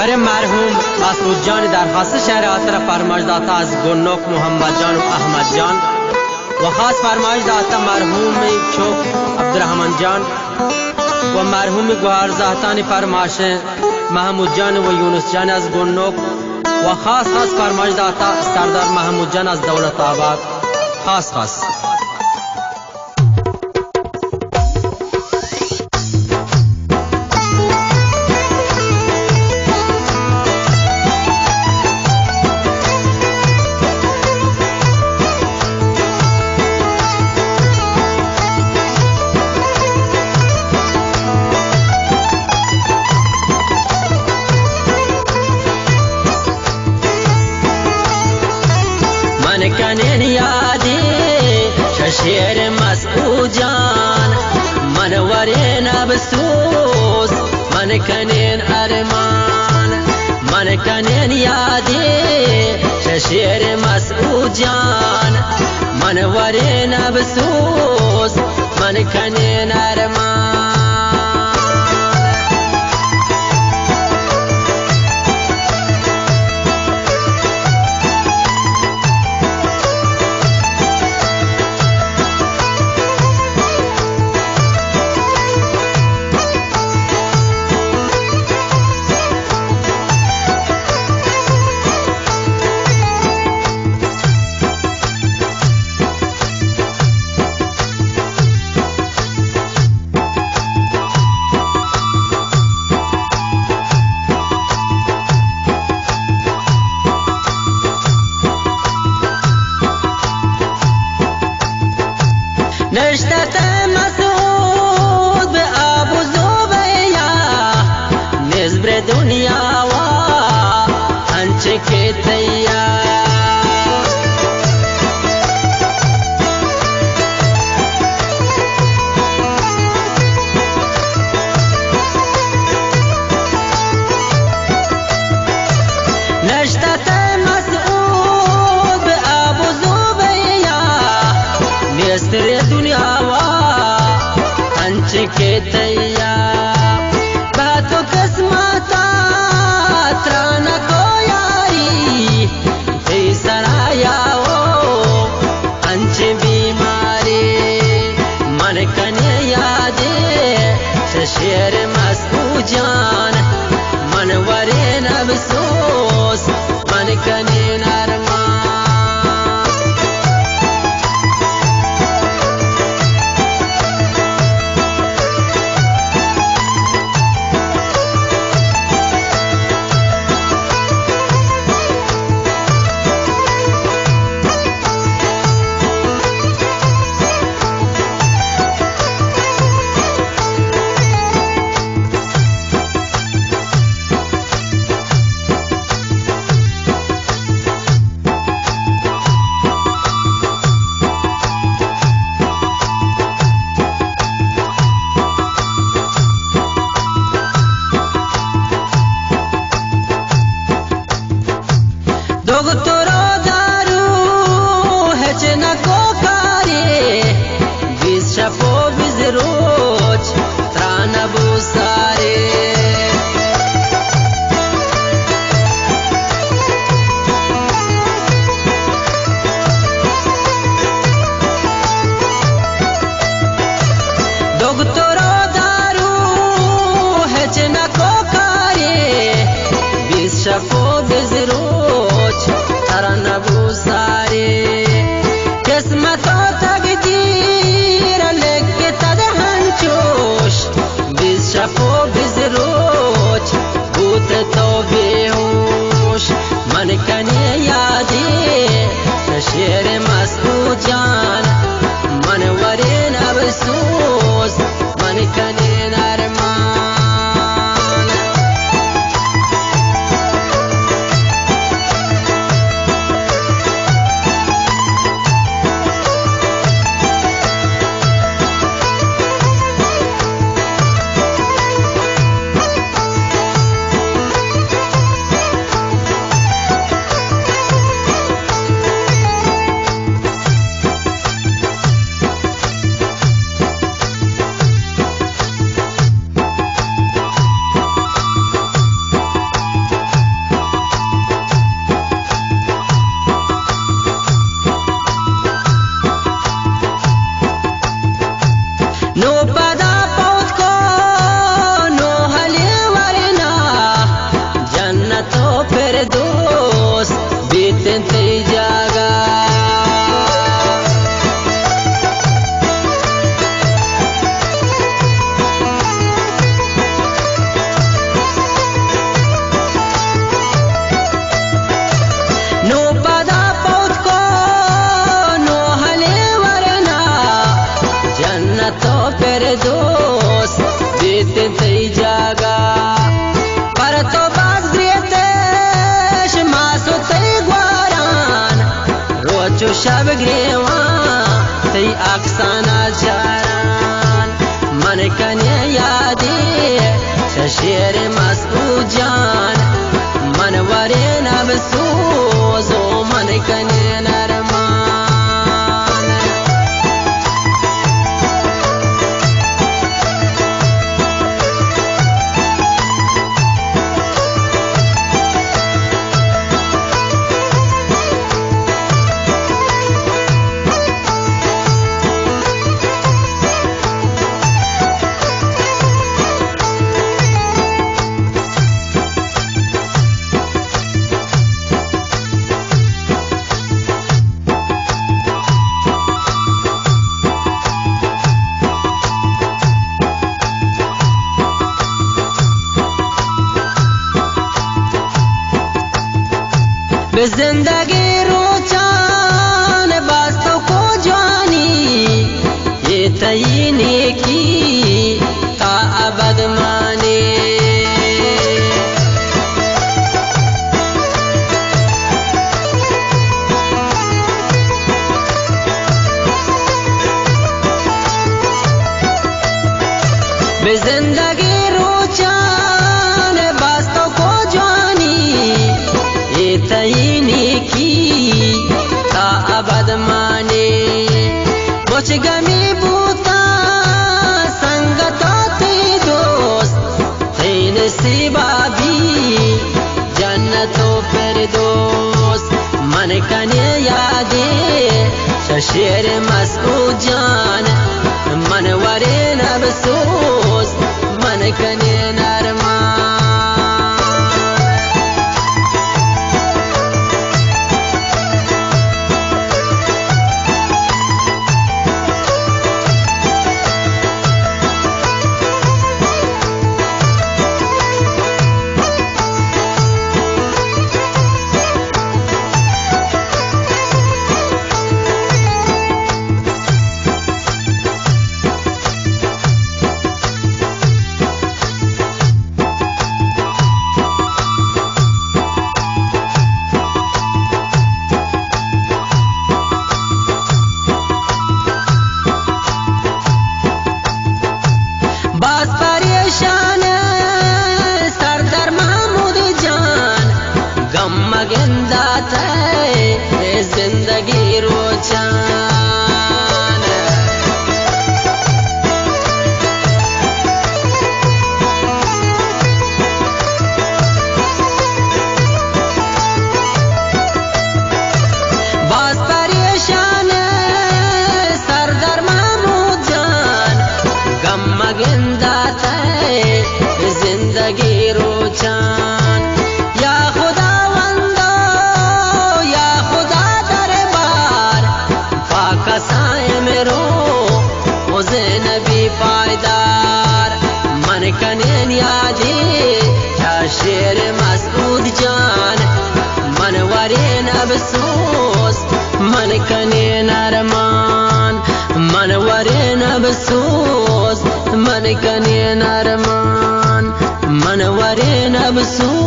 برای مرحوم مسعود جان در خاص شهر آتر فرمایش داتا از گنوک محمد جان و احمد جان و خاص فرمایش داتا مرحوم چوک عبدالرحمن جان و مرحوم گوهرزاهتان فرمایش محمود جان و یونس جان از گنوک و خاص فرمایش داتا سردار محمود جان از دولت آباد خاص من کنین یادی ششیر مسعود جان من ورین ابسوس من کنین ارمان من کنین یادی ششیر مسعود جان من ورین ابسوس من کنین ارمان نشتت مسعود به ابو زبیا نزبر دنیا و هنچه که نشتت مسعود به ابو زبیا نزبر دنیا که تیار با تو قسمتا ترانا کو یاری تی سرایا و انچ بیماری من کنی یادی ششیر مسعود جان من ورین ابسوس من کنی نرمان شفو بزروج تران ابو ساری قسمت و تقدیر لک تدهن چوش بیز شفو بزروج بوت تو بیهوش من کنی یادی ششیر مسعود جان من ورین ابسوس من کنی نرمان زندگی روچان باستو کو جوانی یہ تعینی کی تا ابد مانی به زندگی روچان باستو کو جوانی یہ تعینی کی تا ابد مانی مجھ گمی بوتا سنگتا تی دوست تی نصیبا بھی جنت و فردوس من کنے یادی ششیر مسعود جان من ورین افسوس من کنے نرمان زندگی روچان باز پریشان سردر محمود جان غم مگندات ہے زندگی روچان یا خدا نبی پائیدار من کنین یادی شیر مسعود جان من ورین افسوس من کنین ارمان من ورین افسوس من کنین ارمان من ورین افسوس